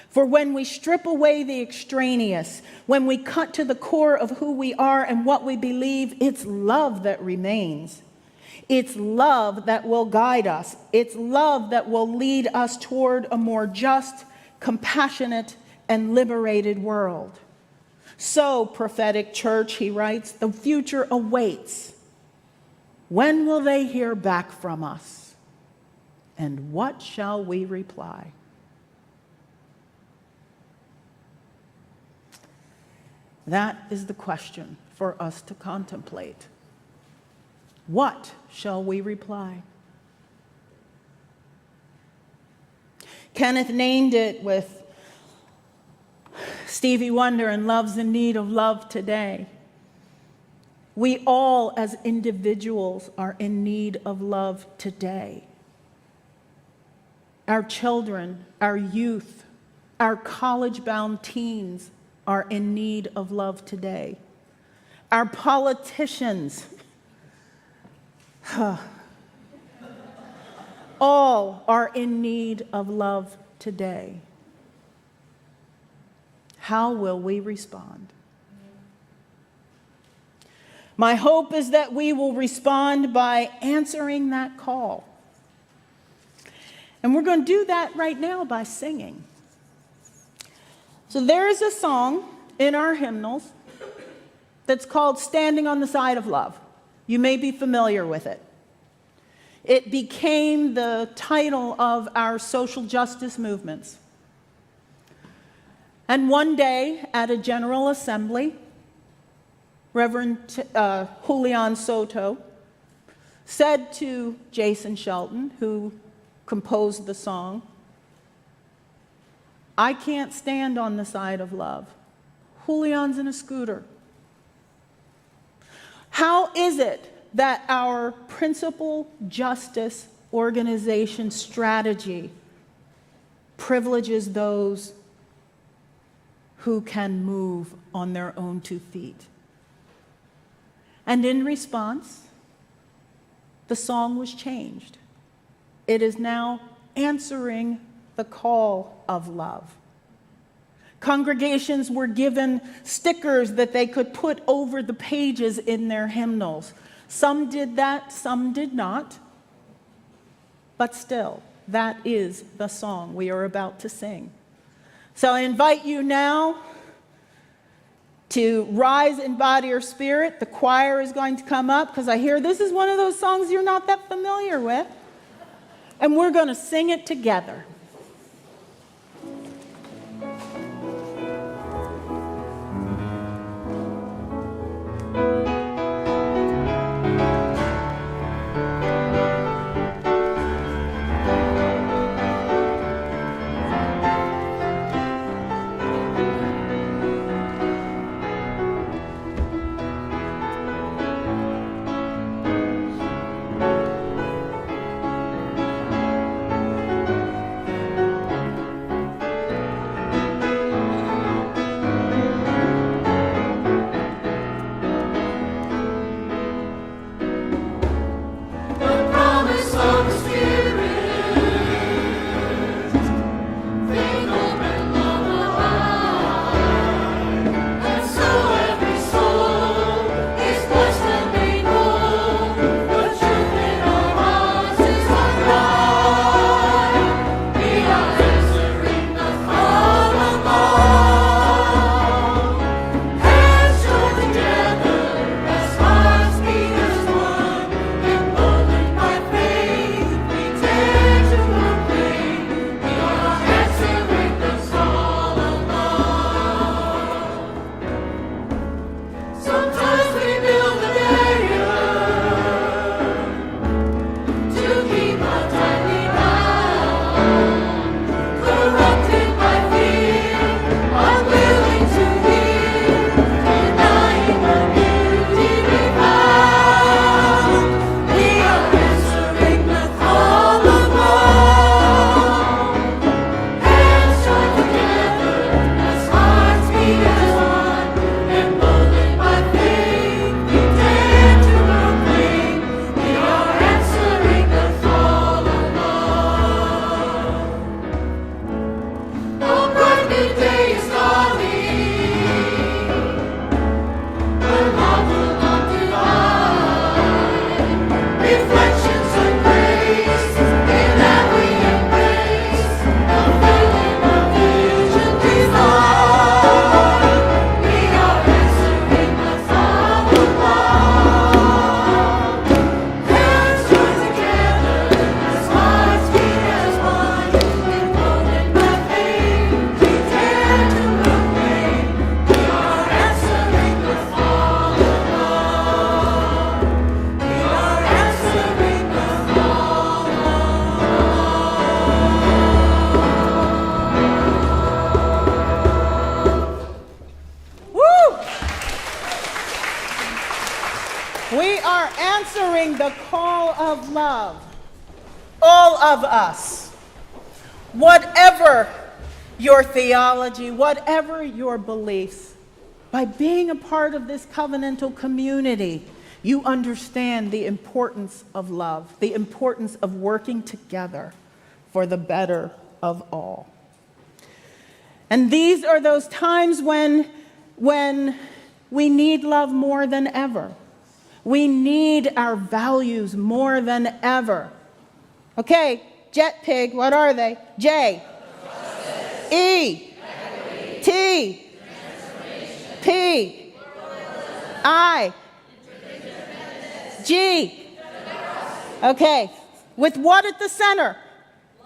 For when we strip away the extraneous, when we cut to the core of who we are and what we believe, it's love that remains. It's love that will guide us. It's love that will lead us toward a more just, compassionate, and liberated world. So, prophetic church, he writes, the future awaits. When will they hear back from us? And what shall we reply? That is the question for us to contemplate. What shall we reply? Kenneth named it with Stevie Wonder and Love's in Need of Love Today. We all as individuals are in need of love today. Our children, our youth, our college-bound teens are in need of love today. Our politicians, all are in need of love today. How will we respond? My hope is that we will respond by answering that call. And we're going to do that right now by singing. So there is a song in our hymnals that's called Standing on the Side of Love. You may be familiar with it. It became the title of our social justice movements. And one day at a General Assembly, Reverend Julian Soto said to Jason Shelton, who composed the song, I can't stand on the side of love. Julian's in a scooter. How is it that our principal justice organization strategy privileges those who can move on their own 2 feet? And in response, the song was changed. It is now answering the call of love. Congregations were given stickers that they could put over the pages in their hymnals. Some did that, some did not. But still, that is the song we are about to sing. So I invite you now to rise in body or spirit. The choir is going to come up because I hear this is one of those songs you're not that familiar with. And we're going to sing it together. the call of love, all of us, whatever your theology, whatever your beliefs, by being a part of this covenantal community, you understand the importance of love, the importance of working together for the better of all. And these are those times when we need love more than ever. We need our values more than ever. Okay, Jet Pig, what are they? J. Justice. E. Equity. T. P. I. G. Okay, with what at the center?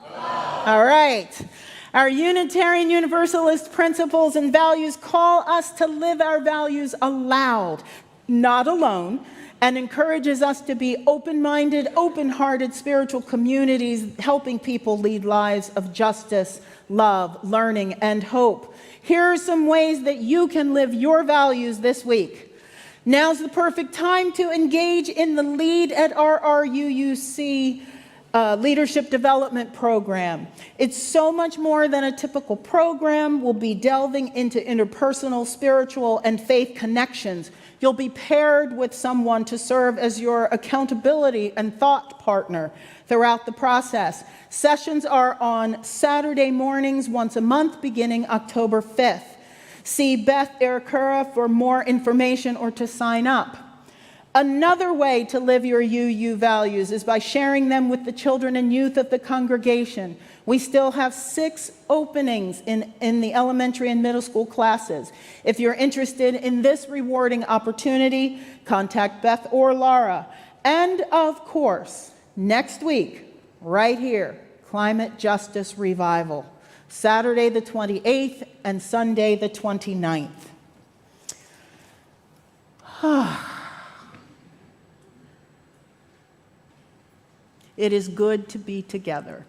Love. All right. Our Unitarian Universalist principles and values call us to live our values aloud, not alone, and encourages us to be open-minded, open-hearted spiritual communities, helping people lead lives of justice, love, learning, and hope. Here are some ways that you can live your values this week. Now's the perfect time to engage in the Lead at RRUUC Leadership Development Program. It's so much more than a typical program. We'll be delving into interpersonal, spiritual, and faith connections. You'll be paired with someone to serve as your accountability and thought partner throughout the process. Sessions are on Saturday mornings once a month beginning October 5th. See Beth Ericura for more information or to sign up. Another way to live your UU values is by sharing them with the children and youth of the congregation. We still have 6 openings in the elementary and middle school classes. If you're interested in this rewarding opportunity, contact Beth or Laura. And of course, next week, right here, Climate Justice Revival, Saturday the 28th and Sunday the 29th. It is good to be together.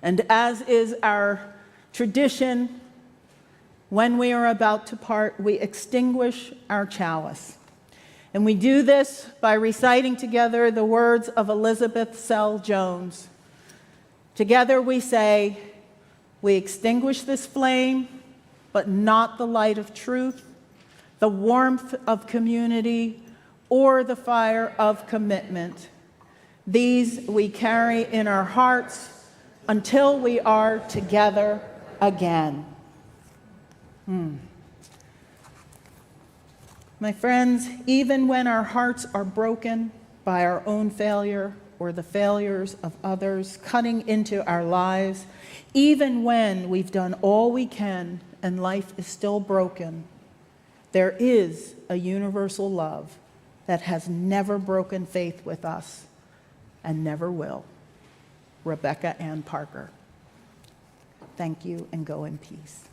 And as is our tradition, when we are about to part, we extinguish our chalice. And we do this by reciting together the words of Elizabeth Sell Jones. Together we say, we extinguish this flame, but not the light of truth, the warmth of community, or the fire of commitment. These we carry in our hearts until we are together again. My friends, even when our hearts are broken by our own failure or the failures of others cutting into our lives, even when we've done all we can and life is still broken, there is a universal love that has never broken faith with us and never will. Rebecca Ann Parker. Thank you, and go in peace.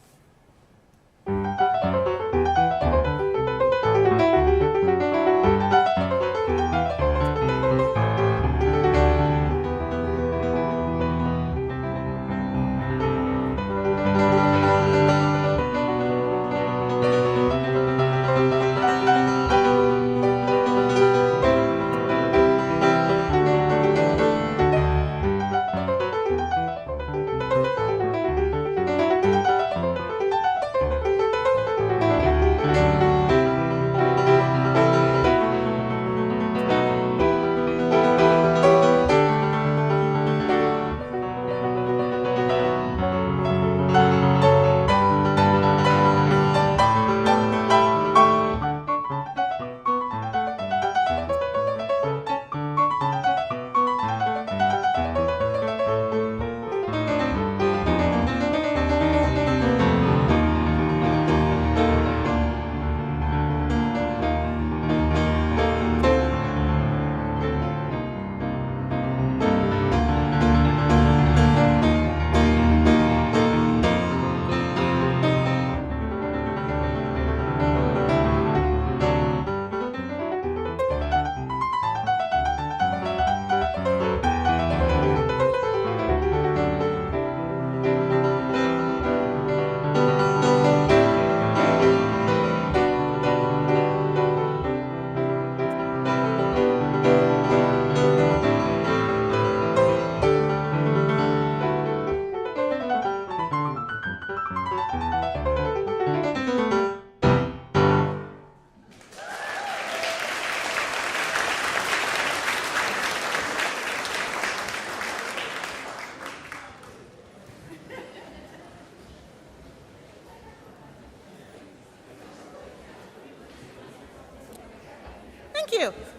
Thank you.